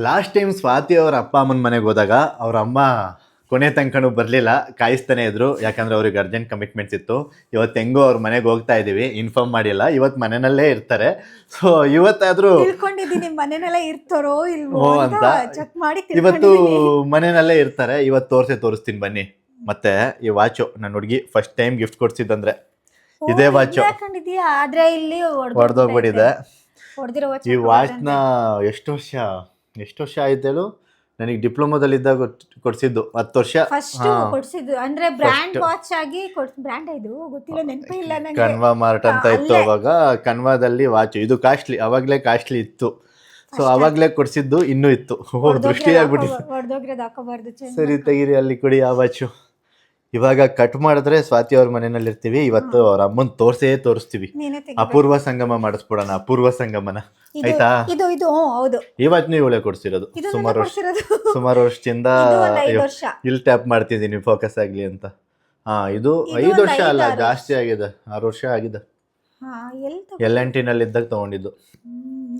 Last time Swati ಅವ್ರ ಅಪ್ಪ ಅಮ್ಮನ ಮನೆಗೆ ಹೋದಾಗ ಅವ್ರ ಅಮ್ಮ ಕೊನೆ ತನಕನೂ ಬರಲಿಲ್ಲ, ಕಾಯಿಸ್ತಾನೆ ಇದ್ರು. ಯಾಕಂದ್ರೆ ಅವ್ರಿಗೆ ಅರ್ಜೆಂಟ್ ಕಮಿಟ್ಮೆಂಟ್ಸ್ ಇತ್ತು. ಇವತ್ತು ಹೆಂಗೋ ಅವ್ರ ಮನೆಗೆ ಹೋಗ್ತಾ ಇದೀವಿ, ಇನ್ಫಾರ್ಮ್ ಮಾಡಿಲ್ಲ. ಇವತ್ತು ಮನೆಯಲ್ಲೇ ಇರ್ತಾರೆ. ಸೊ ಇವತ್ತಾದ್ರೂ ತಿಳ್ಕೊಂಡಿದ್ದೀನಿ ಮನೆಯಲ್ಲೇ ಇರ್ತಾರೋ ಇಲ್ವೋ ಓ ಅಂತ ಅಂತ ಚೆಕ್ ಮಾಡಿ ಇವತ್ತು ತಿಳ್ಕೊಂಡಿದ್ದೀನಿ. ಮನೆಯಲ್ಲೇ ಇರ್ತಾರೆ. ಇವತ್ತು ತೋರಿಸ್ತೀನಿ ಬನ್ನಿ. ಮತ್ತೆ ಈ ವಾಚು ನನ್ನ ಹುಡುಗಿ ಫಸ್ಟ್ ಟೈಮ್ ಗಿಫ್ಟ್ ಕೊಡ್ಸಿದ್ದಂದ್ರೆ ಇದೇ ವಾಚು ಹಾಕೊಂಡಿದ್ಯಾ? ಆದ್ರೆ ಇಲ್ಲಿ ಹೊಡೆದೋಗ್ಬಿಟ್ಟಿದೆ. ಹೊಡೆದಿರೋ ವಾಚ್ ಈ ವಾಚ್ನ ಎಷ್ಟು ವರ್ಷ ಆಯ್ತು ಹೇಳು? ನನಗೆ ಡಿಪ್ಲೊಮಾದಲ್ಲಿ ಇದ್ದಾಗ ಕೊಡ್ಸಿದ್ದು 10 ವರ್ಷ. ಫಸ್ಟ್ ಕೊಡ್ಸಿದ್ದು ಅಂದ್ರೆ ಬ್ರ್ಯಾಂಡ್ ವಾಚ್ ಆಗಿ ಬ್ರ್ಯಾಂಡ್ ಇದು ಗೊತ್ತಿಲ್ಲ, ನೆನಪೇ ಇಲ್ಲ ನಂಗೆ. ಕನ್ವಾ ಮಾರ್ಟ್ ಅಂತ ಇತ್ತು ಅವಾಗ. ಕನ್ವಾದಲ್ಲಿ ವಾಚ್ ಇದು ಕಾಸ್ಟ್ಲಿ, ಅವಾಗ್ಲೇ ಕಾಸ್ಟ್ಲಿ ಇತ್ತು. ಸೊ ಅವಾಗ್ಲೇ ಕೊಡ್ಸಿದ್ದು ಇನ್ನೂ ಇತ್ತು. ದೃಷ್ಟಿ ಆಗ್ಬಿಟ್ಟಿತ್ತು. ಹೊಡೆದೋಗಿರೋದು ಹಾಕೋಬಾರ್ದು. ಸರಿ ತೆಗೀರಿ, ಅಲ್ಲಿ ಕೊಡಿ ಆ ವಾಚು. ಇವಾಗ ಕಟ್ ಮಾಡಿದ್ರೆ ಸ್ವಾತಿ ಅವ್ರ ಮನೆಯಲ್ಲಿ ಇರ್ತೀವಿ. ಇವತ್ತು ಅವ್ರ ಅಮ್ಮನ್ ತೋರಿಸ್ತೀವಿ. ಅಪೂರ್ವ ಸಂಗಮ ಮಾಡಿಸ್ಬಿಡೋಣ, ಅಪೂರ್ವ ಸಂಗಮನ. ಆಯ್ತಾ? ಇದು ಹೌದು. ಈ ವಾಚ್ನು ಇವಳೇ ಕೊಡ್ಸಿರೋದು. ಸುಮಾರು ವರ್ಷದಿಂದ ಇಲ್ಲಿ ಟ್ಯಾಪ್ ಮಾಡ್ತಿದ್ದೀನಿ ಫೋಕಸ್ ಆಗ್ಲಿ ಅಂತ. ಇದು 5 ವರ್ಷ ಅಲ್ಲ, ಜಾಸ್ತಿ ಆಗಿದೆ. 6 ವರ್ಷ ಆಗಿದೆ. L&T ನಲ್ಲಿ ಇದ್ದಾಗ ತಗೊಂಡಿದ್ದು.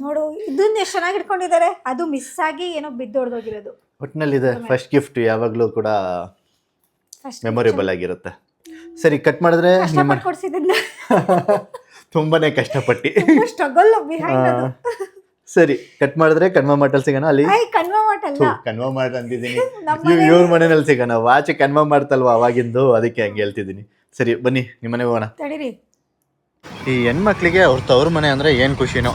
ನೋಡು, ಇದನ್ನ ಎಷ್ಟು ಚೆನ್ನಾಗಿ ಇಟ್ಕೊಂಡಿದ್ದಾರೆ. ಅದು ಮಿಸ್ ಆಗಿ ಏನೋ ಬಿದ್ದೊಡ್ದೋಗಿರೋದು. ಒಟ್ಟಿನಲ್ಲಿದೆ ಫಸ್ಟ್ ಗಿಫ್ಟ್, ಯಾವಾಗ್ಲೂ ಕೂಡ ಮೆಮೊರೇಬಲ್ ಆಗಿರುತ್ತೆ. ಸರಿ, ಕಟ್ ಮಾಡಿದ್ರೆ ತುಂಬಾನೇ ಕಷ್ಟಪಟ್ಟು ಸರಿ ಕಟ್ ಮಾಡಿದ್ರೆ ಕನ್ವಾ ಮಾರ್ಟಲ್ ಸಿಗೋಣ. ಅಲ್ಲಿ ಕನ್ವಾ ಮಾರ್ಟ್ ಅಂತಿದ್ದೀನಿ, ಇವ್ರ ಮನೆಯಲ್ಲಿ ಸಿಗೋಣ. ವಾಚ್ ಕನ್ವಾ ಮಾಡ್ತಲ್ವಾ ಅವಾಗಿಂದು, ಅದಕ್ಕೆ ಹಂಗೆ ಹೇಳ್ತಿದ್ದೀನಿ. ಸರಿ ಬನ್ನಿ, ನಿಮ್ಮ ಮನೆಗೆ ಹೋಗೋಣ. ಈ ಹೆಣ್ಮಕ್ಳಿಗೆ ಅವ್ರ ತವ್ರ ಮನೆ ಅಂದ್ರೆ ಏನ್ ಖುಷಿನೋ.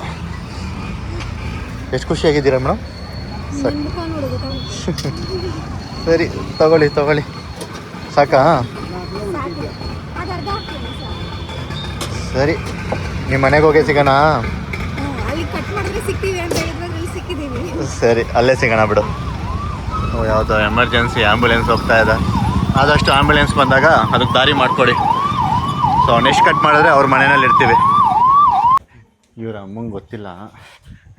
ಎಷ್ಟು ಖುಷಿಯಾಗಿದ್ದೀರಾ ಮೇಡಮ್? ಸರಿ ತಗೊಳ್ಳಿ. ಸಾಕಾ? ಸರಿ, ನಿಮ್ಮ ಮನೆಗೆ ಹೋಗಿ ಸಿಗೋಣ. ಸರಿ, ಅಲ್ಲೇ ಸಿಗೋಣ ಬಿಡು. ಯಾವುದೋ ಎಮರ್ಜೆನ್ಸಿ ಆ್ಯಂಬುಲೆನ್ಸ್ ಹೋಗ್ತಾ ಇದೆ. ಆದಷ್ಟು ಆ್ಯಂಬುಲೆನ್ಸ್ ಬಂದಾಗ ಅದಕ್ಕೆ ದಾರಿ ಮಾಡಿಕೊಡಿ. ಸೊ ನೆಕ್ಸ್ಟ್ ಕಟ್ ಮಾಡಿದ್ರೆ ಅವ್ರ ಮನೆಯಲ್ಲಿ ಇರ್ತೀವಿ. ಇವ್ರ ಅಮ್ಮಂಗೆ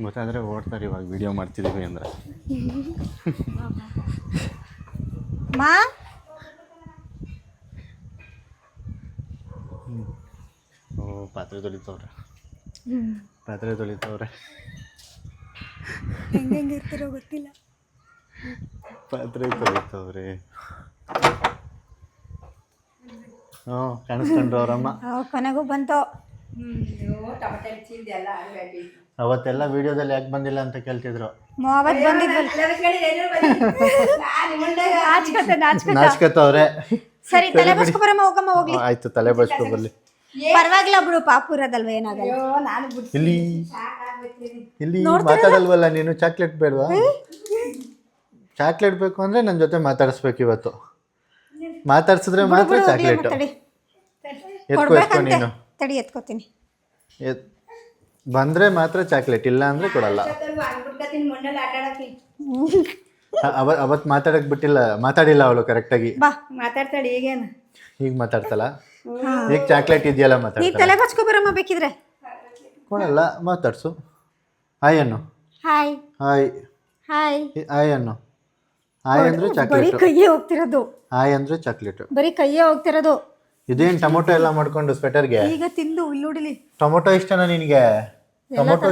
ಗೊತ್ತಾದರೆ ಓಡ್ತಾರೆ. ಇವಾಗ ವಿಡಿಯೋ ಮಾಡ್ತಿದ್ದೀವಿ ಅಂದರೆ. ಪಾತ್ರೆ ತೊಳಿತವ್ರೆ. ಗೊತ್ತಿಲ್ಲ. ಪಾತ್ರೆ ತೊಳಿತವ್ರೆ. ಕಾಣಿಸ್ಕೊಂಡ್ರು ಅವರಮ್ಮ. ಕೊನೆಗೂ ಬಂತು. ಅವತ್ತೆಲ್ಲ ವಿಡಿಯೋದಲ್ಲಿ ಯಾಕೆ ಬಂದಿಲ್ಲ ಅಂತ ಕೇಳ್ತಿದ್ರು. ನಾಚ್ಕತ್ತವ್ರೆ. ಸರಿ, ತಲೆ ಬಸ್ಕೊಬರಮ್ಮ, ಹೋಗಮ್ಮ, ಹೋಗ್ಲಿ. ಆಯ್ತು, ತಲೆ ಬಸ್ಕೊಬರ್ಲಿ. ಪರವಾಗಿಲ್ಲ ಬಿಡು, ಪಾಪುರದಲ್ವ, ಏನಾಗಲ್ಲ. ಇಲ್ಲಿ ಮಾತಾಡಲ್ವಲ್ಲ ನೀನು. ಚಾಕ್ಲೇಟ್ ಬೇಡವಾ? ಚಾಕ್ಲೇಟ್ ಬೇಕು ಅಂದ್ರೆ ನನ್ನ ಜೊತೆ ಮಾತಾಡಿಸ್ಬೇಕು. ಇವತ್ತು ಮಾತಾಡ್ಸಿದ್ರೆ ಮಾತ್ರ ಚಾಕ್ಲೇಟ್. ಎತ್ಕೋ ನೀನು. ತಡಿ, ಎತ್ಕೋತೀನಿ. ಬಂದ್ರೆ ಮಾತ್ರ ಚಾಕ್ಲೇಟ್, ಇಲ್ಲ ಅಂದ್ರೆ ಕೊಡಲ್ಲ. ಅವತ್ತು ಮಾತಾಡಕ್ ಬಿಟ್ಟಿಲ್ಲ, ಮಾತಾಡಿಲ್ಲ ಅವಳು ಕರೆಕ್ಟಾಗಿ. ಮಾತಾಡ್ತಾಳೆ ಈಗ ಮಾತಾಡ್ತಲ್ಲ. ಈಗ ಚಾಕ್ಲೇಟ್ ಇದೆಯಲ್ಲ, ಮಾತಾಡ್ತಾಳೆ. ತಲೆ ಬಚ್ಕೊಬರಮ್ಮ ಬೇಕಿದ್ರೆ. ಕೊಡಲ್ಲ, ಮಾತಾಡ್ಸು. ಹಾಯ್ ಅನ್ನು. ಹಾಯ್ ಅನ್ನು. ಹಾಯ್ ಅಂದ್ರೆ ಚಾಕ್ಲೇಟ್. ಕೈಯೇ ಹೋಗ್ತಿರೋದು. ಹಾಯ್ ಅಂದ್ರೆ ಚಾಕ್ಲೇಟ್. ಬರೀ ಕೈಯೇ ಹೋಗ್ತಿರೋದು. ಇದೇನ್ ಟೊಮೊಟೊ ಎಲ್ಲ ಮಾಡ್ಕೊಂಡು ಸ್ವೆಟರ್ಗೆ? ಈಗ ತಿಂದು ಉಳ್ಳುಡಿಲಿ. ಟೊಮೊಟೊ ಇಷ್ಟನಾ ನಿನಗೆ? ಟೊಮೊಟೊ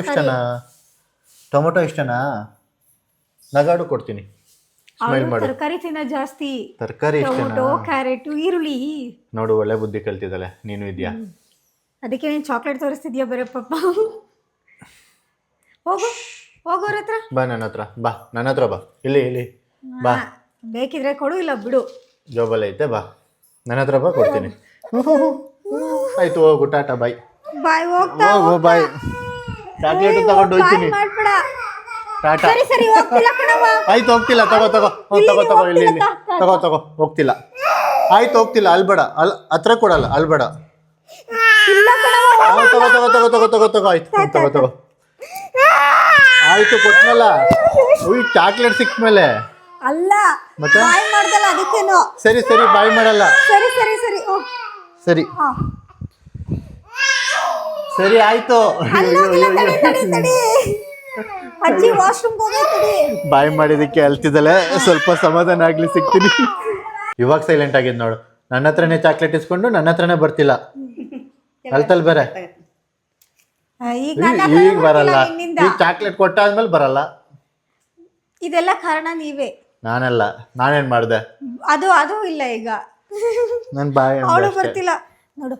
ಇಷ್ಟನಾ? ನಗಾಡು ಕೊಡ್ತೀನಿ, ಸ್ಮೈಲ್ ಮಾಡು. ತರಕಾರಿ ತಿನ್ನ ಜಾಸ್ತಿ. ತರಕಾರಿ ಇಷ್ಟನಾ? ಕ್ಯಾರೆಟ್, ಈರುಳ್ಳಿ. ನೋಡು, ಒಳ್ಳೆ ಬುದ್ಧಿ ಕಲ್ತಿದ್ದಾಳೆ. ನೀನು ಇದೆಯಾ? ಅದಕ್ಕೆ ನೀನು ಚಾಕ್ಲೇಟ್ ತೋರಿಸ್ತಿದ್ಯಾ ಬರೀ ಪಾಪ. ಹೋಗೋರ ಹತ್ರ ಬಾ, ನನ್ನ ಹತ್ರ ಬಾ. ಇಲ್ಲಿ ಬಾ. ಬೇಕಿದ್ರೆ ಕೊಡು, ಇಲ್ಲ ಬಿಡು. ಜೋಬಲ್ ಐತೆ, ಬಾ. ನನ್ನ ಹತ್ರ ಬಾ, ಕೊಡ್ತೀನಿ. ಆಯ್ತು, ಹೋಗು, ಟಾಟಾ, ಬಾಯ್. ಹೋಗು, ಬಾಯ್. ಚಾಕ್ಲೇಟ್ ತಗೊಂಡು ಹೋಗ್ತೀನಿ. ಟಾಟಾ. ಆಯ್ತು, ಹೋಗ್ತಿಲ್ಲ. ತಗೋ. ಇಲ್ಲಿ ತಗೋ. ಹೋಗ್ತಿಲ್ಲ. ಆಯ್ತು, ಹೋಗ್ತಿಲ್ಲ. ಅಲ್ಬೇಡ, ಹತ್ರ ಕೊಡಲ್ಲ, ಅಲ್ಬೇಡ. ತಗೋ. ಆಯ್ತು, ಕೊಟ್ನಲ್ಲ. ಚಾಕ್ಲೇಟ್ ಸಿಕ್ಮೇಲೆ ಅಲ್ಲ, ಮತ್ತೆ ಬಾಯ್ ಮಾಡ್ದಲ್ಲ ಅದಕ್ಕೇನೋ. ಸರಿ, ಬಾಯ್ ಮಾಡಲ್ಲ. ಸರಿ ಆಯ್ತು. ಅಜ್ಜಿ ವಾಶ್ರೂಮ್ ಹೋಗೈತಡಿ. ಬಾಯ್ ಮಾಡಿದಕ್ಕೆ ಅಲ್ತಿದ್ದಲೆ, ಸ್ವಲ್ಪ ಸಮಾಧಾನ ಆಗ್ಲಿ, ಸಿಗ್ತೀನಿ. ಇವಾಗ ಸೈಲೆಂಟ್ ಆಗಿದ್ ನೋಡು. ನನ್ನ ಹತ್ರನೇ ಚಾಕ್ಲೇಟ್ ಇಸ್ಕೊಂಡು ನನ್ನ ಹತ್ರನೇ ಬರ್ತಿಲ್ಲ. ಅಲ್ತಲ್ ಬೇರೆ. ಈಗ ಬರಲ್ಲ. ಈಗ ಚಾಕ್ಲೇಟ್ ಕೊಟ್ಟಾದ್ಮೇಲೆ ಬರಲ್ಲ. ಇದೆಲ್ಲ ಕಾರಣ ನೀವೇ. ನಾನಲ್ಲ, ನಾನೇನು ಮಾಡಿದೆ? ಅದು ಇಲ್ಲ ಈಗ. ನನ್ನ ಬಾಯಿ ಅವಳು ಬರ್ತಿಲ್ಲ ನೋಡು.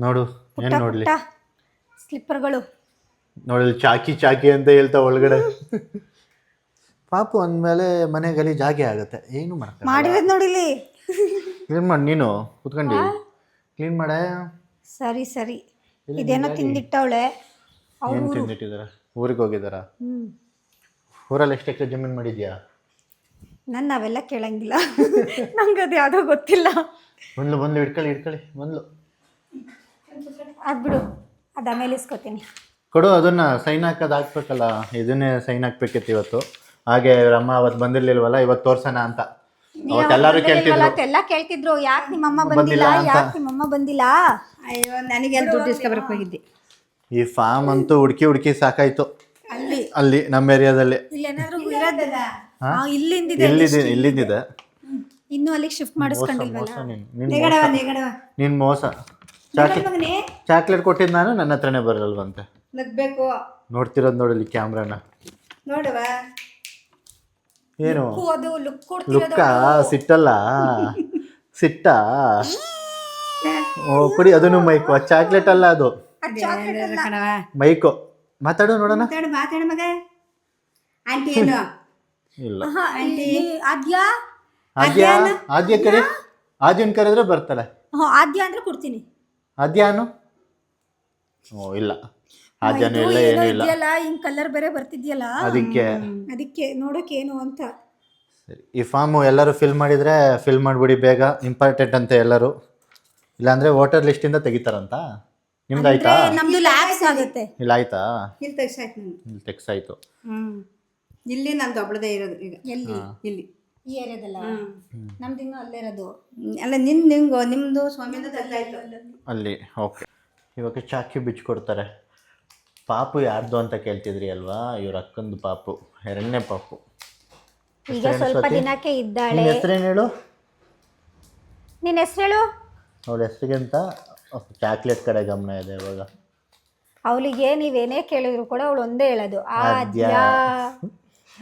ನೋಡು ಏನು ನೋಡ್ಲಿ, ಸ್ಲಿಪ್ಪರ್ಗಳು ನೋಡಿ ಚಾಕಿ ಅಂತ ಹೇಳ್ತಾ ಒಳಗಡೆ. ಪಾಪು ಅಂದಮೇಲೆ ಮನೆ ಗಲೀಜ್ ಜಾಗೆ ಆಗುತ್ತೆ, ಏನು ಮಾಡ್ತಾರೆ ಮಾಡಿರೋದು ನೋಡಿಲಿ. ಕ್ಲೀನ್ ಮಾಡಿ, ನೀನು ಕುತ್ಕೊಂಡು ಕ್ಲೀನ್ ಮಾಡ. ಸರಿ ಇದೇನೋ ತಿಂದಿಟ್ಟವಳೆ. ಏನು ತಿಂದಿಟ್ಟಿದಾರ? ಊರಿಗೆ ಹೋಗಿದಾರ? ಊರಲ್ಲಿ ಎಷ್ಟು ಎಕರೆ ಜಮೀನು ಮಾಡಿದ್ಯಾ? ನನ್ನ ಅವೆಲ್ಲ ಕೇಳಂಗಿಲ್ಲ. ನಂಗೆ ಅದು ಯಾವುದೋ ಗೊತ್ತಿಲ್ಲ. ಬಂದ್ಲು ಇಟ್ಕೊಳ್ಳಿ ಬಂದ್ಲು. ಆಗ್ಬಿಡು, ಅದು ಆಮೇಲೆ ಇಸ್ಕೊತೀನಿ. ಕೊಡು ಅದನ್ನ, ಸೈನ್ ಹಾಕ್ಬೇಕಲ್ಲ, ಇದನ್ನೇ ಸೈನ್ ಹಾಕ್ಬೇಕಿತ್ತು ಇವತ್ತು. ಹಾಗೆ ಅಮ್ಮ ಅವತ್ತು ಬಂದಿರ್ಲಿಲ್ವಲ್ಲ, ಇವತ್ತು ತೋರ್ಸೋಣ ಅಂತ ಅವತ್ತೆಲ್ಲರೂ ಕೇಳ್ತಿದ್ರು. ಯಾಕೆ ನಿಮ್ಮಮ್ಮ ಬಂದಿಲ್ಲ? ಅಯ್ಯೋ, ನನಗೆ ದುಡ್ಡು ಇಸ್ಕೊಬರಕ್ಕೆ ಹೋಗಿದ್ದೆ. ಈ ಫಾರ್ಮ್ ಅಂತೂ ಹುಡುಕಿ ಸಾಕಾಯ್ತು ಅಲ್ಲಿ ನಮ್ಮ ಏರಿಯಾದಲ್ಲಿ. ಇಲ್ಲಿಂದಿದೆ. ಇನ್ನು ಅಲ್ಲಿಗೆ ಶಿಫ್ಟ್ ಮಾಡಿಸ್ಕೊಂಡಿಲ್ವಲ್ಲ. ನೀನ್ ಮೋಸ. ಚಾಕ್ಲೇಟ್ ಕೊಟ್ಟಿದ್ದು ನಾನು, ನನ್ನ ಹತ್ರನೇ ಬರಲ್ವಂತೆ. ನಗ್ಬೇಕು. ನೋಡ್ತಿರೋದು ನೋಡಲಿ ಕ್ಯಾಮ್ರಾನ. ನೋಡುವ ಏನು ಲುಕ್ಕ? ಸಿಟ್ಟಲ್ಲ, ಸಿಟ್ಟ. ಓ ಕೊಡಿ, ಅದನ್ನು ಮೈಕು. ಚಾಕ್ಲೇಟ್ ಅಲ್ಲ ಅದು, ಮೈಕು. ಮಾತಾಡು ನೋಡೋಣ. ಮಾತಾಡು ಮಗ. ಆಂಟಿ ಏನು? ಇಲ್ಲ, ಆದ್ಯ ಕರಿ. ಆದ್ಯನ್ ಕರೆದ್ರೆ ಬರ್ತಾಳೆ. ಆದ್ಯ ಅಂದ್ರೆ ಕೊಡ್ತೀನಿ. ಆದ್ಯಾನು? ಓ ಇಲ್ಲ, ಆದ್ಯಾನು ಇಲ್ಲ, ಏನು ಇಲ್ಲ. ಹಿಂಗ್ ಕಲರ್ ಬೇರೆ ಬರ್ತಿದ್ಯಲ್ಲ, ಅದಕ್ಕೆ ನೋಡಕ್ ಏನು ಅಂತ. ಸರಿ, ಈ ಫಾರ್ಮು ಎಲ್ಲರೂ ಫಿಲ್ ಮಾಡಿದ್ರೆ ಫಿಲ್ ಮಾಡಿಬಿಡಿ ಬೇಗ, ಇಂಪಾರ್ಟೆಂಟ್ ಅಂತ ಎಲ್ಲರೂ. ಇಲ್ಲಾಂದ್ರೆ ವೋಟರ್ ಲಿಸ್ಟಿಂದ ತೆಗಿತಾರಂತ. ನಿಮ್ದು ಆಯ್ತಾ? ನಮ್ದು ಲ್ಯಾಬ್ಸ್ ಆಗುತ್ತೆ. ಇಲ್ಲ ಆಯ್ತಾ? ಇಲ್ಲಿ ತೆಗ್ಸಾಯ್ತು ನಾನು. ಇಲ್ಲಿ ತೆಗ್ಸ್ ಆಯ್ತು. ಇಲ್ಲಿ ನಂದು ಒಬ್ಳದೇ ಇರೋದು ಈಗ. ಎಲ್ಲಿ? ಇಲ್ಲಿ ಈ ಏರಿಯಾದಲ್ಲ. ನಮ್ದು ಇನ್ನೂ ಅಲ್ಲೇ ಇರೋದು. ಅಲ್ಲ, ನಿಮ್ದು ಸ್ವಾಮಿಯಿಂದ ತೆಗ್ದಾಯ್ತು ಅಲ್ಲಿ. ಓಕೆ, ಇವಾಗ ಚಾಕಿ ಬಿಚ್ಕೊಡ್ತಾರೆ. ಪಾಪು ಯಾರ್ದು ಅಂತ ಕೇಳ್ತಿದ್ರಿ ಅಲ್ವಾ? ಇವ್ರ ಅಕ್ಕಂದು ಪಾಪು, ಎರಡನೇ ಪಾಪು. ಈಗ ಸ್ವಲ್ಪ ದಿನಕ್ಕೆ ಇದ್ದಾಳೆ. ಹೆಸರೇನು ಹೇಳು? ನಿನ್ನ ಹೆಸರು ಹೇಳು. ಅವಳ ಹೆಸರಿಗೆ ಅಂತ ಚಾಕ್ಲೇಟ್ ಕಡೆ ಗಮನ ಇದೆ ಇವಾಗ. ಅವಳಿಗೆ ನೀವೇನೇ ಕೇಳಿದ್ರು ಕೂಡ ಅವಳು ಒಂದೇ ಹೇಳೋದು, ಆದ್ಯ.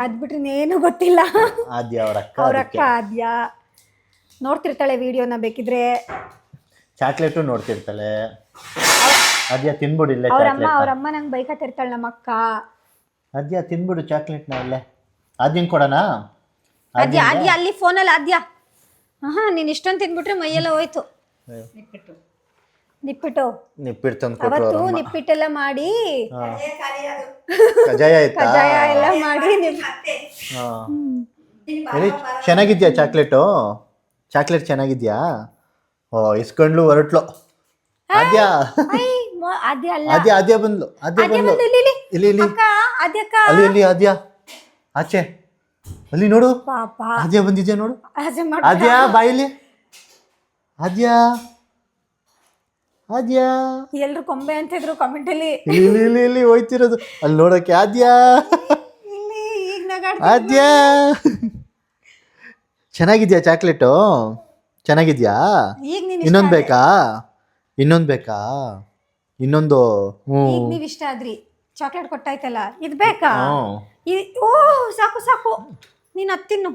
ಅದ್ಬಿಟ್ರೆ ಏನು ಗೊತ್ತಿಲ್ಲ. ಆದ್ಯ ಅವ್ರ ಅಕ್ಕ ಆದ್ಯ. ನೋಡ್ತಿರ್ತಾಳೆ ವಿಡಿಯೋನ, ಬೇಕಿದ್ರೆ ಚಾಕ್ಲೇಟು ನೋಡ್ತಿರ್ತಾಳೆ. ಆದ್ಯ ತಿನ್ಬಿಡಿಲ್ಲ. ಅವ್ರಮ್ಮ ನಂಗೆ ಬೈಕತ್ತಿರ್ತಾಳೆ, ನಮ್ಮ ಅಕ್ಕ. ಆದ್ಯ ತಿನ್ಬಿಡು ಚಾಕ್ಲೇಟ್ನ. ಇಲ್ಲೇ ಆದ್ಯಂಗೆ ಕೊಡೋಣ. ಆದ್ಯ ಅಲ್ಲಿ ಫೋನಲ್ಲಿ ಆದ್ಯ. ನೀನು ಇಷ್ಟೊಂದು ತಿನ್ಬಿಟ್ರೆ ಮೈಯೆಲ್ಲ ಹೋಯ್ತು. ನಿಪ್ಪಿಟ್ಟು ತಂದು ಅವತ್ತು ನಿಪ್ಪಿಟ್ಟೆಲ್ಲ ಮಾಡಿ, ಕಜಾಯ ಎಲ್ಲ ಮಾಡಿ. ಚೆನ್ನಾಗಿದ್ಯಾ ಚಾಕ್ಲೇಟು? ಚಾಕ್ಲೇಟ್ ಚೆನ್ನಾಗಿದ್ಯಾ? ಓ, ಇಸ್ಕೊಂಡ್ಲು ಹೊರಟ್ಲು. ಆದ್ಯ ಬಂದ್ಲು. ಇಲ್ಲಿ ಆದ್ಯ ಆಚೆ ಅಲ್ಲಿ ನೋಡು. ಆದ್ಯ ಬಂದಿದ್ಯಾ ನೋಡು. ಆದ್ಯ ಬಾಯಿಲಿ. ಆದ್ಯ ಎಲ್ರು ಕೊಂಬೆ ಅಂತ ಇದ್ರು ಕಾಮೆಂಟ್ ಅಲ್ಲಿ. ಇಲ್ಲಿ ಹೋಯ್ತಿರೋದು ಅಲ್ಲಿ ನೋಡಕ್ಕೆ. ಆದ್ಯ ಆದ್ಯ ಚೆನ್ನಾಗಿದ್ಯಾ ಚಾಕ್ಲೇಟು? ಚೆನ್ನಾಗಿದ್ಯಾ? ಇನ್ನೊಂದು ಬೇಕಾ? ಇನ್ನೊಂದು? ನೀವ್ ಇಷ್ಟ ಆದ್ರಿ, ಚಾಕ್ಲೇಟ್ ಕೊಟ್ಟಾಯ್ತಲ್ಲ, ಇದು ಬೇಕಾ? ಓ ಸಾಕು, ನೀನ್ ತಿನ್ನು.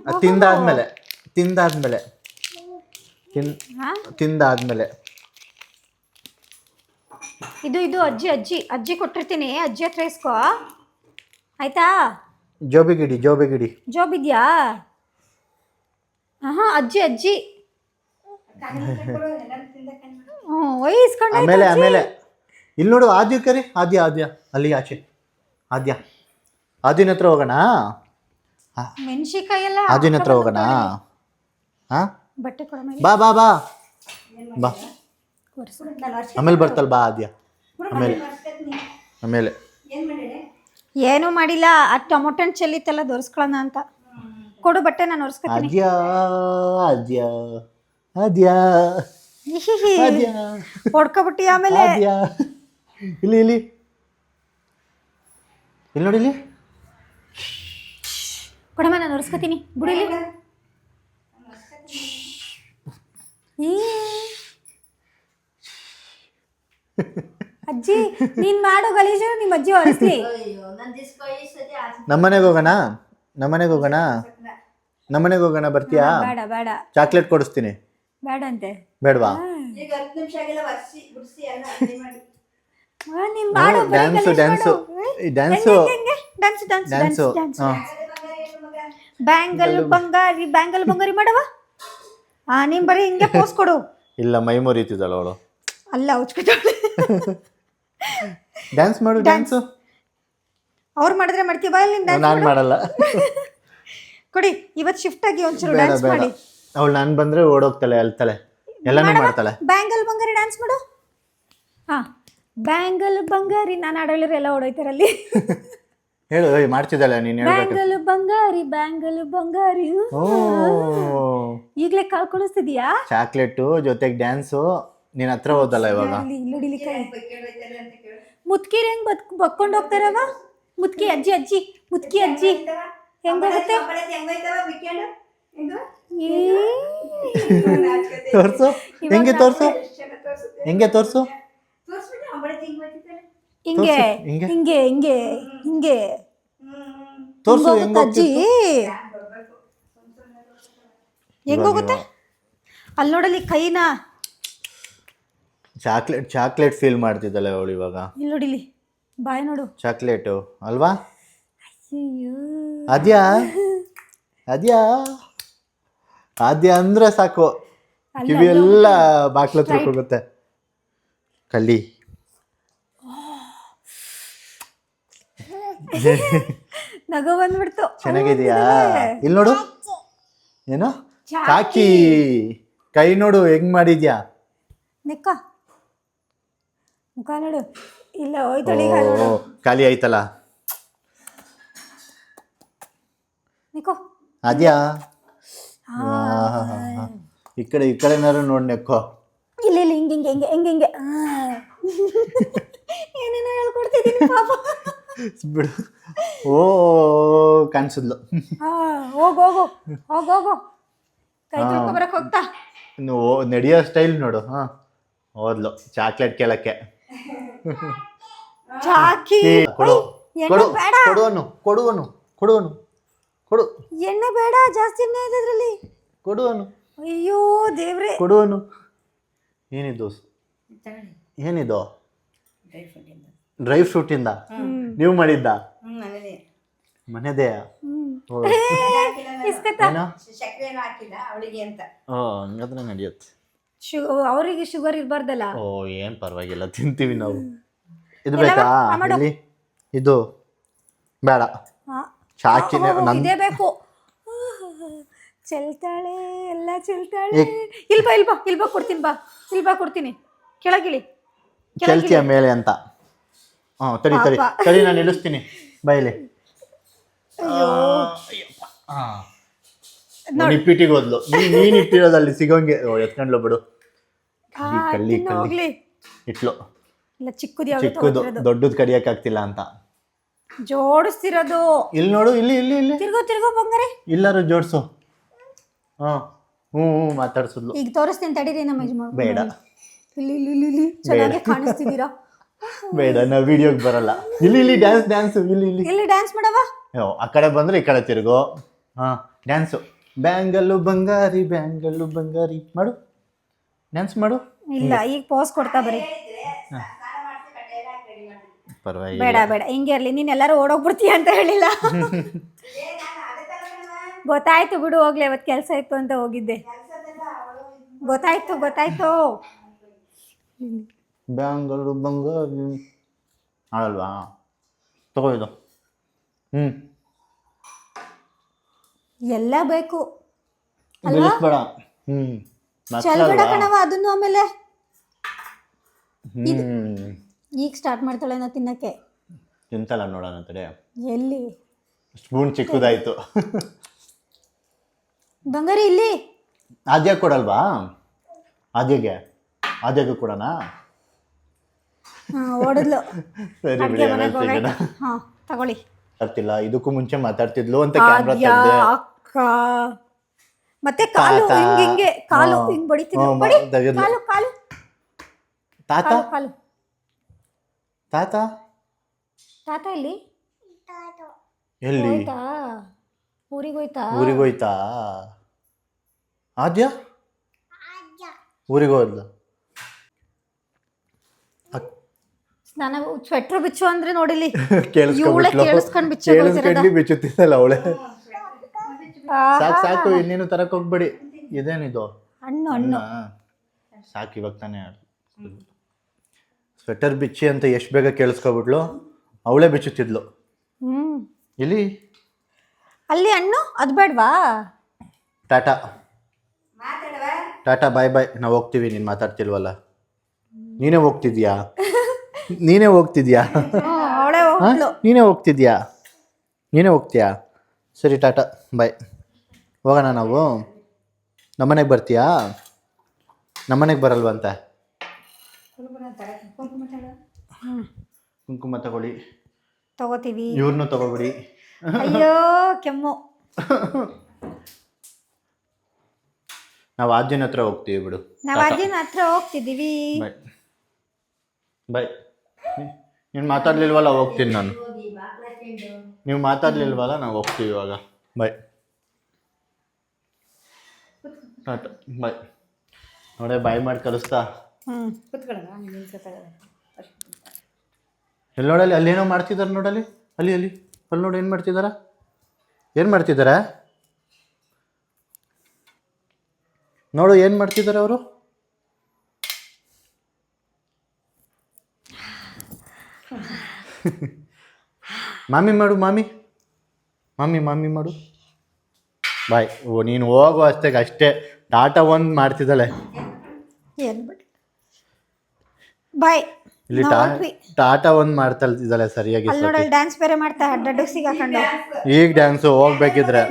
ತಿಂದಾದ್ಮೇಲೆ ಇದು ಅಜ್ಜಿ ಕೊಟ್ಟಿರ್ತೀನಿ, ಅಜ್ಜಿ ಹತ್ರ ಇಸ್ಕೋ ಆಯ್ತಾ? ಜೋಬಿಗಿಡಿ. ಜೋಬಿದ್ಯಾ? ಅಜ್ಜಿ ಆಮೇಲೆ ಇಲ್ಲಿ ನೋಡು. ಆದ್ಯ ಕರಿ. ಆದ್ಯ ಅಲ್ಲಿ ಆಚೆ. ಆದ್ಯನ ಹತ್ರ ಹೋಗೋಣ. ಮೆಣಸಿಕಾಯಿ ಎಲ್ಲ ಆದ್ಯನ ಹತ್ರ ಹೋಗೋಣ. ಬಟ್ಟೆ ಕೊಡ. ಬಾ ಆಮೇಲೆ ಬರ್ತಲ್. ಬಾ ಆದ್ಯ. ಆಮೇಲೆ ಏನು ಮಾಡಿಲ್ಲ, ಆ ಟೊಮೊಟೊ ಚೆಲ್ಲಿತ್ತಲ್ಲ ದೊರ್ಸ್ಕೊಳ್ಳೋಣ ಅಂತ. ಕೊಡು ಬಟ್ಟೆ, ನಾನು ಒರೆಸ್ಕೊತೀನಿ. ಹೊಡ್ಕೊಬಿಟ್ಟಿ ಆಮೇಲೆ. ಇಲ್ಲಿ ನೋಡಿ. ಕೊಡಮ್ಮ, ನಾನು ಒರೆಸ್ಕೊತೀನಿ. ಬಿಡಿಲಿ. ಅಜ್ಜಿ ನೀನ್ ಮಾಡೋ ಗಲೀಜು ನಿಮ್ಮ ಅಜ್ಜಿ ಒರೆಸ್ಲಿ. ನಮ್ಮನೆಗೆ ಹೋಗೋಣ. ನಮ್ಮನೆಗೆ ಹೋಗೋಣ ನಮ್ಮನೆಗೆ ಹೋಗೋಣ ಬರ್ತೀಯಾ ಬೇಡ ಬೇಡ ಚಾಕ್ಲೇಟ್ ಕೊಡಿಸ್ತೀನಿ ಬೇಡ ಅಂತೆ ಬೇಡವಾ ಈಗ 10 ನಿಮಿಷ ಆಗಿಲ್ಲ ಬರ್ಸಿ ಬಿಡಿಸಿ ಎಲ್ಲ ರೆಡಿ ಮಾಡಿ ನೀನ್ ಮಾಡು dance dance dance dance dance dance dance ಹಾಂ ಬ್ಯಾಂಗಲ್ ಬಂಗಾರಿ ಮಾಡವ ನೀನ್ ಬರೀ ಹಿಂಗೆ ಪೋಸ್ ಕೊಡು ಇಲ್ಲ ಮೈ ಮುರಿತಿದ್ದಾಳ ಅವಳು ಅಲ್ಲ ಉಚ್ಕೊತಾಳೆ ಡ್ಯಾನ್ಸ್ ಮಾಡು ಡ್ಯಾನ್ಸು ಅವ್ರು ಮಾಡಿದ್ರೆ ಮಾಡ್ತೀವಿ ಬಾ ಇಲ್ಲಿ ಡ್ಯಾನ್ಸ್ ನಾನು ಮಾಡಲ್ಲ ಕೊಡಿ ಇವತ್ತು ಶಿಫ್ಟ್ ಆಗಿ ಒಂಚೂರು ಬೇಡ ಡ್ಯಾನ್ಸ್ ಬೇಡ ಮಾಡಿ ಅವಳು ನಾನು ಬಂದ್ರೆ ಓಡೋಗ್ತಾಳೆ ಅಲ್ತಾಳೆ ಎಲ್ಲಾನು ಮಾಡ್ತಾಳೆ ಬ್ಯಾಂಗಲ್ ಬಂಗಾರಿ ಡ್ಯಾನ್ಸ್ ಮಾಡು ಹಾ ಬ್ಯಾಂಗಲ್ ಬಂಗಾರಿ ನಾನು ಆಡೋಳಿದ್ರೆ ಎಲ್ಲ ಓಡೋಯ್ತಾರಲ್ಲಿ ಹೇಳು ಮಾಡ್ತಿದ್ದಾಳೆ ನೀನು ಹೇಳ್ಬೇಕು ಬ್ಯಾಂಗಲ್ ಬಂಗಾರಿ ಓ ಈಗಲೇ ಕಾಲ್ ಕೊಡಿಸ್ತಿದ್ಯಾ ಚಾಕ್ಲೇಟು ಜೊತೆಗೆ ಡ್ಯಾನ್ಸು ನಿನ್ನ ಹತ್ರ ಹೋದಲ್ಲ ಇವಾಗ ಇಲ್ಲುಡಿಲಿ ಕೈ ಮುತ್ಕಿರ್ ಹೆಂಗ್ ಬಕ್ಕೊಂಡು ಹೋಗ್ತಾರವ ಮುತ್ಕಿ ಅಜ್ಜಿ ಮುತ್ಕಿ ಅಜ್ಜಿ ಹೆಂಗೋಗುತ್ತೆ ತೋರ್ಸು ಹೆಂಗೆ ತೋರ್ಸು ಹೆಂಗೆ ತೋರ್ಸು ಹಿಂಗೆ ಹಿಂಗೆ? ಹಿಂಗೆ ಹಿಂಗೆ ಹಿಂಗೆ ತೋರ್ಸು ಹೆಂಗೋಗುತ್ತೆ ಅಜ್ಜಿ ಹೆಂಗೋಗುತ್ತೆ ಅಲ್ಲಿ ನೋಡಲಿ ಕೈನ ಚಾಕ್ಲೇಟ್ ಫೀಲ್ ಮಾಡ್ತಿದ್ದಾಳೆ ಅವಳು ಇವಾಗ ಇಲ್ಲಿ ನೋಡಿಲಿ ಬಾಯ್ ನೋಡು ಚಾಕ್ಲೇಟು ಅಲ್ವಾ ಅಯ್ಯೋ ಅದ್ಯಾ ಅದ್ಯಾ ಅದ್ಯಾ ಅಂದ್ರೆ ಸಾಕು ಕಿವಿ ಎಲ್ಲ ಬಾಕ್ಲ ಹತ್ರ ಹೋಗುತ್ತೆ ಕಲಿ ನಗು ಬಂದ್ಬಿಡ್ತು ಚೆನ್ನಾಗಿದೆಯಾ ಇಲ್ಲಿ ನೋಡು ಏನು ಚಾಕಿ ಕೈ ನೋಡು ಹೆಂಗ್ ಮಾಡಿದ್ಯಾ ನಿಕ್ಕ ಮುಖ ನೋಡು ಇಲ್ಲ ಹೋಯ್ತಳಿ ಓ ಖಾಲಿ ಆಯ್ತಲ್ಲ ನಿಕ್ಕೋ ಅದ್ಯಾ ಈ ಕಡೆನಾರು ನೋಡಿ ನೆಕ್ಕೋ ಇಲ್ಲ ಇಲ್ಲ ಹಿಂಗೆ ಹಿಂಗೆ ಹಿಂಗೆ ಹಿಂಗೆ ಹಿಂಗೆ ಏನೇನೋ ಹೇಳ್ಕೊಡ್ತಿದ್ದೀನಿ ಪಾಪ ಬಿಡು ಓ ಕಾಣಿಸಿದ್ಲು ಹೋಗು ಹೋಗು ಹೋಗು ಹೋಗು ಕೈ ತೊಳ್ಕೊಬರಕ್ಕೆ ಹೋಗ್ತಾ ಇನ್ನು ನಡೆಯೋ ಸ್ಟೈಲ್ ನೋಡು ಹಾ ಹೋದ್ಲು ಚಾಕ್ಲೇಟ್ ಕೇಳಕ್ಕೆ ಚಾಕಿ ಕೊಡು ಎಣ್ಣೆ ಕೊಡು ಬೇಡ ಕೊಡುವನು ಕೊಡು ಎಣ್ಣೆ ಬೇಡ ಜಾಸ್ತಿ ಎಣ್ಣೆ ಇದೆ ಅದ್ರಲ್ಲಿ ಕೊಡುವನು ಅಯ್ಯೋ ದೇವ್ರೆ ಕೊಡುವನು ಏನಿದು ಏನಿದು ಡ್ರೈ ಫ್ರೂಟಿಂದ ನೀವು ಮಾಡಿದ್ದ ಮನೆದೇ ಇಸ್ಕತ್ತಾ ಸಕ್ಕರೆ ಏನು ಹಾಕಿಲ್ಲ ಅವಳಿಗೆ ಅಂತ ಓ ಹಂಗಾದ್ರೆ ನಡೆಯುತ್ತೆ ಅವರಿಗೆ ಶುಗರ್ ಇರಬಾರ್ದಲ್ಲ ಓ ಏನ್ ಪರವಾಗಿಲ್ಲ ತಿಂತೀವಿ ನಾವು ಇದು ಬೇಕಾ ಇಲ್ಲಿ ಇದು ಬೇಡ ಚಾಕಿನ ಇದೇ ಬೇಕು ಚೆಲ್ತಾಳೆ ಎಲ್ಲ ಚೆಲ್ತಾಳೆ ಇಲ್ಬಾ ಕೊಡ್ತೀನಿ ಕೆಳಗಿಳಿ ಚೆಲ್ತಿಯ ಮೇಲೆ ಅಂತ ತಡಿ ನಾನು ನಿಲ್ಲಿಸ್ತೀನಿ ಬೈಲಿ ಇಪ್ಪಿಟ್ಟಿಗೆ ಹೋದ್ಲು ನೀನ್ ಇಟ್ಟಿರೋದಲ್ಲಿ ಸಿಗೋಂಗೆ ಎತ್ಕೊಂಡ್ಲು ಬಿಡು ಕಲ್ಲಿ ಹೋಗ್ಲಿ ಇಟ್ಲು ಇಲ್ಲ ಚಿಕ್ಕದು ಚಿಕ್ಕದು ದೊಡ್ಡದು ಕಡಿಯಕ್ ಆಗ್ತಿಲ್ಲ ಅಂತ ಜೋಡಿಸ್ತಿರೋದು ಇಲ್ಲಿ ನೋಡು ಇಲ್ಲಿ ತಿರ್ಗೋ ಬಂಗಾರೆ ಎಲ್ಲರೂ ಜೋಡ್ಸು ಹ್ಞೂ ಮಾತಾಡ್ಸಿದ್ಲು ಈಗ ತೋರಿಸ್ತೀನಿ ತಡೀರಿ ನಮ್ಮ ಯಜಮಾನ್ ಬೇಡ ಇಲ್ಲಿ ಚೆನ್ನಾಗಿ ಕಾಣಿಸ್ತಿದ್ದೀರಾ ಬೇಡ ನಾವು ವಿಡಿಯೋಗೆ ಬರಲ್ಲ ಇಲ್ಲಿ ಡ್ಯಾನ್ಸ್ ಇಲ್ಲಿ ಡ್ಯಾನ್ಸ್ ಮಾಡವ ಆ ಕಡೆ ಬಂದ್ರೆ ಈ ಕಡೆ ತಿರುಗೋ ಡ್ಯಾನ್ಸು ಬ್ಯಾಂಗಲ್ಲು ಬಂಗಾರಿ ಮಾಡು ಡ್ಯಾನ್ಸ್ ಮಾಡು ಇಲ್ಲ ಈಗ ಪೋಸ್ ಕೊಡ್ತಾ ಬರೀ ಪರವಾಗಿಲ್ಲ ಬೇಡ ಹಿಂಗೆ ಇರ್ಲಿ ನೀನ್ ಎಲ್ಲರೂ ಓಡೋಗ್ಬಿಡ್ತೀಯ ಅಂತ ಹೇಳಿಲ್ಲ ಗೊತ್ತಾಯ್ತು ಬಿಡು ಹೋಗ್ಲಿ ಅವತ್ತು ಕೆಲಸ ಇತ್ತು ಅಂತ ಹೋಗಿದ್ದೆ ಗೊತ್ತಾಯ್ತು ಬ್ಯಾಂಗಲ್ಲು ಬಂಗಾರಿ ಆಗಲ್ವಾ ತಗೋ ಇದು ಎಲ್ಲ ಬೇಕು ನಿಲ್ಲಿಸ್ಬೇಡ ಚಲ್ಬೇಡ ಕಣವ ಅದನ್ನು ಆಮೇಲೆ ಈಗ ಸ್ಟಾರ್ಟ್ ಮಾಡ್ತಾಳೆ ನಾ ತಿನ್ನಕ್ಕೆ ತಿಂತಲ್ಲ ನೋಡೋಣ ತಡೆ ಎಲ್ಲಿ ಸ್ಪೂನ್ ಚಿಕ್ಕದಾಯ್ತು ಬಂಗಾರಿ ಇಲ್ಲಿ ಆದ್ಯ ಕೊಡಲ್ವಾ ಆದ್ಯಗೆ ಕೊಡೋಣ ಓಡಿದ್ಲು ಸರಿ ಬಿಡಿ ಹಾ ತಗೊಳ್ಳಿ ಮಾತಾಡ್ತಿಲ್ಲ ಇದಕ್ಕೂ ಮುಂಚೆ ಮಾತಾಡ್ತಿದ್ಲು ಅಂತ ಕ್ಯಾಮ್ರಾ ತೆಗ್ದೆ ಅಕ್ಕ ಮತ್ತೆ ಕಾಲು ಹಿಂಗೆ ಕಾಲು ಹಿಂಗ್ ಬಡಿತೀನಿ ಬಡಿ ಕಾಲು ತಾತ ಕಾಲು ತಾತ ತಾತ ಇಲ್ಲಿ ಎಲ್ಲಿ ಹೋಯ್ತಾ ಊರಿಗೆ ಹೋಯ್ತಾ ಊರಿಗೆ ಹೋಯ್ತಾ ಆದ್ಯಾ ಊರಿಗೆ ಹೋದ್ಲು ಸ್ನಾನ ಸ್ವೆಟ್ರ್ ಬಿಚ್ಚು ಅಂದ್ರೆ ನೋಡಿಲಿ ಕೇಳಿಸ್ಕೊಂಡ್ಬಿಟ್ಲು ಕೇಳಿಸ್ಕೊಂಡ್ ಕೇಳಿಸ್ಕೊಂಡ್ಲಿ ಬಿಚ್ಚುತ್ತಿದ್ದಲ್ಲ ಅವಳೆ ಸಾಕು ಸಾಕು ಇನ್ನೇನು ತರಕ್ ಹೋಗ್ಬೇಡಿ ಇದೇನಿದು ಹಣ್ಣು ಹಣ್ಣು ಸಾಕು ಇವಾಗ ತಾನೇ ಸ್ವೆಟರ್ ಬಿಚ್ಚಿ ಅಂತ ಎಷ್ಟು ಬೇಗ ಕೇಳಿಸ್ಕೊಬಿಟ್ಲು ಅವಳೇ ಬಿಚ್ಚುತ್ತಿದ್ಲು ಇಲ್ಲಿ ಅಲ್ಲಿ ಹಣ್ಣು ಅದು ಬೇಡವಾ ಟಾಟಾ ಮಾತಾಡವ ಟಾಟಾ ಬಾಯ್ ಬಾಯ್ ನಾವು ಹೋಗ್ತೀವಿ ನೀನು ಮಾತಾಡ್ತಿಲ್ವಲ್ಲ ನೀನೇ ಹೋಗ್ತಿದ್ಯಾ ನೀನೇ ಹೋಗ್ತಿದ್ಯಾ ಅವಳೇ ನೀನೇ ಹೋಗ್ತಿದ್ಯಾ ನೀನೇ ಹೋಗ್ತೀಯಾ ಸರಿ ಟಾಟಾ ಬಾಯ್ ಹೋಗೋಣ ನಾವು ನಮ್ಮನೆಗೆ ಬರ್ತೀಯಾ ನಮ್ಮನೆಗೆ ಬರಲ್ವಂತ ಕುಂಕುಮ ತಗೊಳ್ಳಿ ತಗೋತೀವಿ ಇವ್ರನ್ನೂ ತಗೋಬಿಡಿ ಅಯ್ಯೋ ಕೆಮ್ಮು ನಾವು ಆದ್ಯನ ಹತ್ರ ಹೋಗ್ತೀವಿ ಬಿಡು ನಾವು ಅಜ್ಜಿನ ಹತ್ರ ಹೋಗ್ತಿದ್ದೀವಿ ಬಾಯ್ ಬಾಯ್ ನೀನು ಮಾತಾಡ್ಲಿಲ್ವಲ್ಲ ಹೋಗ್ತೀನಿ ನಾನು ನೀವು ಮಾತಾಡ್ಲಿಲ್ವಲ್ಲ ನಾವು ಹೋಗ್ತೀವಿ ಇವಾಗ ಬಾಯ್ ಟಾಟಾ ಬಾಯ್ ನೋಡೇ ಬಾಯ್ ಮಾಡಿ ಕಳಿಸ್ತಾ ಎಲ್ಲಿ ನೋಡಲ್ಲಿ ಅಲ್ಲೇನೋ ಮಾಡ್ತಿದ್ದಾರೆ ನೋಡಲ್ಲಿ ಅಲ್ಲಿ ಅಲ್ಲಿ ಅಲ್ಲಿ ನೋಡಿ ಏನು ಮಾಡ್ತಿದ್ದಾರ ಏನು ಮಾಡ್ತಿದ್ದಾರ ನೋಡು ಏನು ಮಾಡ್ತಿದ್ದಾರೆ ಅವರು ಮಾಮಿ ಮಾಡು ಮಾಮಿ ಮಾಮಿ ಮಾಮಿ ಮಾಡು ಬಾಯ್ ಓ ನೀನು ಹೋಗೋ ಅಷ್ಟೇ ಟಾಟಾ ಒಂದು ಮಾಡ್ತಿದ್ದಾಳೆ ಏನು ಬಿಡಿ ಬಾಯ್ ಇಲ್ಲಿ ಟಾಟಾ ಒಂದು ಮಾಡ್ತಾ ಇದ್ದಾಳೆ ಸರಿಯಾಗಿ ಅಲ್ಲಿ ನೋಡಲ್ಲಿ ಡ್ಯಾನ್ಸ್ ಬೇರೆ ಮಾಡ್ತಾ ಅಡ್ಡಡ್ಡಕ್ಕೆ ಸಿಗಾಕೊಂಡು ಈಗ ಡ್ಯಾನ್ಸು ಹೋಗ್ಬೇಕಿದ್ರೆ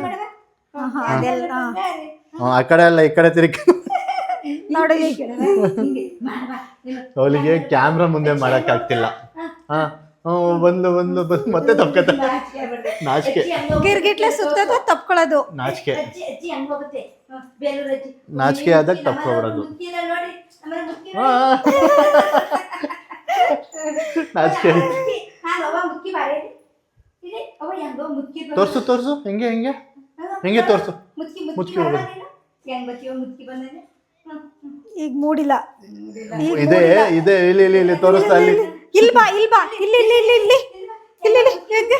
ಅದೆಲ್ಲ ಆ ಕಡೆ ಅಲ್ಲ ಈ ಕಡೆ ತಿರುಗಿ ನೋಡಲಿ ಅವಳಿಗೆ ಕ್ಯಾಮ್ರಾ ಮುಂದೆ ಮಾಡೋಕ್ಕಾಗ್ತಿಲ್ಲ ಬಂದು ಬಂದು ಬಂದು ಮತ್ತೆ ತಪ್ಕತ್ತ ನಾಚಿಕೆ ಗಿರ್ಗಿಟ್ಲೆ ಸುತ್ತದ ತಪ್ಕೊಳ್ಳೋದು ನಾಚಿಕೆ ನಾಚಿಕೆ ಆದಾಗ ತಪ್ಕೊಬಿಡೋದು ನಾಚಿಕೆ ತೋರ್ಸು ತೋರ್ಸು ಹೆಂಗೆ ಹೆಂಗೆ ಹೆಂಗೆ ತೋರ್ಸು ಮುಚ್ಕಿ ಹೋಗೋದು ಈಗ ಮೂಡಿಲ್ಲ ಇದೆ ಇದೆ ಇಲ್ಲಿ ಇಲ್ಲಿ ಇಲ್ಲಿ ತೋರಿಸ್ತಾ ಇಲ್ಲಿ ಇಲ್ಲಿ ಬಾ ಇಲ್ಲಿ ಬಾ ಇಲ್ಲಿ ಇಲ್ಲಿ ಇಲ್ಲಿ ಇಲ್ಲಿ ಇಲ್ಲಿ ಇಲ್ಲಿ ಹೇಗೆ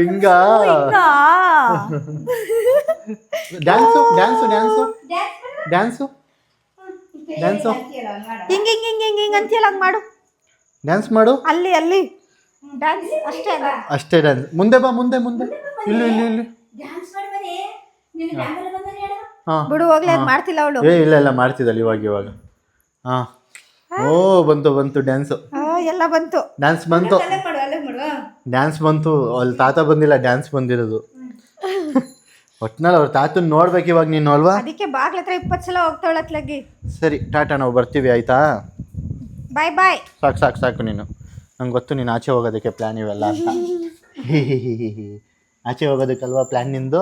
ಹಿಂಗ dance dance dance dance dance ಹಿಂಗ ಹಿಂಗ ಹಿಂಗ ಹಿಂಗ ಹಿಂಗ ಅಂತೀಯಲ್ಲ ಹಂಗೆ ಮಾಡು ಡ್ಯಾನ್ಸ್ ಮಾಡು ಅಲ್ಲಿ ಅಲ್ಲಿ ಡ್ಯಾನ್ಸ್ ಅಷ್ಟೇ ಅಷ್ಟೇ ಡ್ಯಾನ್ಸ್ ಮುಂದೆ ಬಾ ಮುಂದೆ ಮುಂದೆ ಇಲ್ಲಿ ಇಲ್ಲಿ ಇಲ್ಲಿ ಬಿಡು ಹೋಗ್ಲಿ ಅದು ಮಾಡ್ತಿಲ್ಲ ಅವಳು ಇಲ್ಲ ಇಲ್ಲ ಮಾಡ್ತಿದ್ದಲ್ಲ ಇವಾಗ ಇವಾಗ ಹಾಂ ಓ ಬಂತು ಬಂತು ಡ್ಯಾನ್ಸು ಎಲ್ಲ ಬಂತು ಡ್ಯಾನ್ಸ್ ಬಂತು ಡ್ಯಾನ್ಸ್ ಬಂತು ಅಲ್ಲಿ ತಾತ ಬಂದಿಲ್ಲ ಡ್ಯಾನ್ಸ್ ಬಂದಿರೋದು ಒಟ್ನಲ್ಲಿ ಅವ್ರ ತಾತನ ನೋಡ್ಬೇಕು ಇವಾಗ ನೀನು ಅಲ್ವಾ ಅದಕ್ಕೆ ಬಾಗ್ಲ ಹತ್ರ 20 ಸಲ ಹೋಗ್ತಾವಳತ್ಲಾಗಿ ಸರಿ ಟಾಟಾ ನಾವು ಬರ್ತೀವಿ ಆಯ್ತಾ ಬಾಯ್ ಬಾಯ್ ಸಾಕು ಸಾಕು ಸಾಕು ನೀನು ನಂಗೆ ಗೊತ್ತು ನೀನು ಆಚೆ ಹೋಗೋದಕ್ಕೆ ಪ್ಲ್ಯಾನ್ ಇವೆಲ್ಲ ಅಂತ ಆಚೆ ಹೋಗೋದಕ್ಕಲ್ವಾ ಪ್ಲ್ಯಾನ್ ನಿಂದು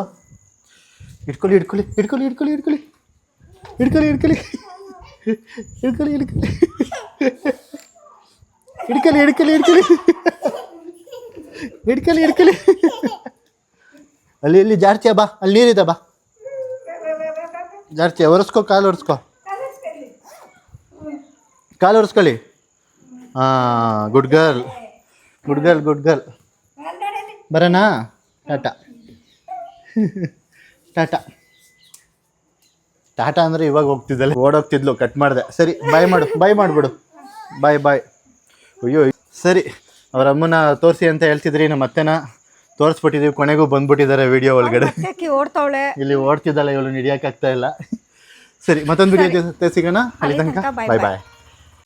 ಇಟ್ಕೊಳ್ಳಿ ಇಟ್ಕೊಳ್ಳಿ ಇಟ್ಕೊಳ್ಳಿ ಇಟ್ಕೊಳ್ಳಿ ಇಟ್ಕೊಳ್ಳಿ ಇಟ್ಕೊಳ್ಳಿ ಇಟ್ಕೊಳ್ಳಿ ಇಟ್ಕೊಳ್ಳಿ ಇಟ್ಕೊಳ್ಳಿ ಇಟ್ಕೊಳ್ಳಿ ಇಟ್ಕೊಳ್ಳಿ ಇಟ್ಕೊಳ್ಳಿ ಇಟ್ಕೊಳ್ಳಿ ಅಲ್ಲಿ ಇಲ್ಲಿ ಜಾರ್ತಿಯ ಬಾ ಅಲ್ಲಿ ನೀರಿದೆ ಬಾ ಜಾರ್ತಿಯ ಒರೆಸ್ಕೊ ಕಾಲು ಒರೆಸ್ಕೊ ಕಾಲು ಒರೆಸ್ಕೊಳ್ಳಿ ಹಾಂ good girl good girl good girl ಬರೋಣ ಟಾಟಾ ಟಾಟಾ ಟಾಟಾ ಅಂದರೆ ಇವಾಗ ಹೋಗ್ತಿದ್ದಲ್ಲ ಓಡೋಗ್ತಿದ್ಲು ಕಟ್ ಮಾಡಿದೆ ಸರಿ ಬಾಯ್ ಮಾಡು ಬಾಯ್ ಮಾಡಿಬಿಡು ಬಾಯ್ ಬಾಯ್ ಅಯ್ಯೋ ಸರಿ ಅವ್ರ ಅಮ್ಮನ ತೋರಿಸಿ ಅಂತ ಹೇಳ್ತಿದ್ರಿ ನಮ್ಮ ಅತ್ತೆನ ತೋರಿಸ್ಬಿಟ್ಟಿದ್ದೀವಿ ಕೊನೆಗೂ ಬಂದ್ಬಿಟ್ಟಿದ್ದಾರೆ ವಿಡಿಯೋ ಒಳಗಡೆ ಓಡ್ತಾವಳೆ ಇಲ್ಲಿ ಓಡ್ತಿದ್ದಲ್ಲ ಇವಳು ಹಿಡಿಯೋಕ್ಕಾಗ್ತಾ ಇಲ್ಲ ಸರಿ ಮತ್ತೊಂದು ವಿಡಿಯೋ ಜೊತೆ ಸಿಗೋಣ ಅಲ್ಲಿ ತನಕ ಬಾಯ್ ಬಾಯ್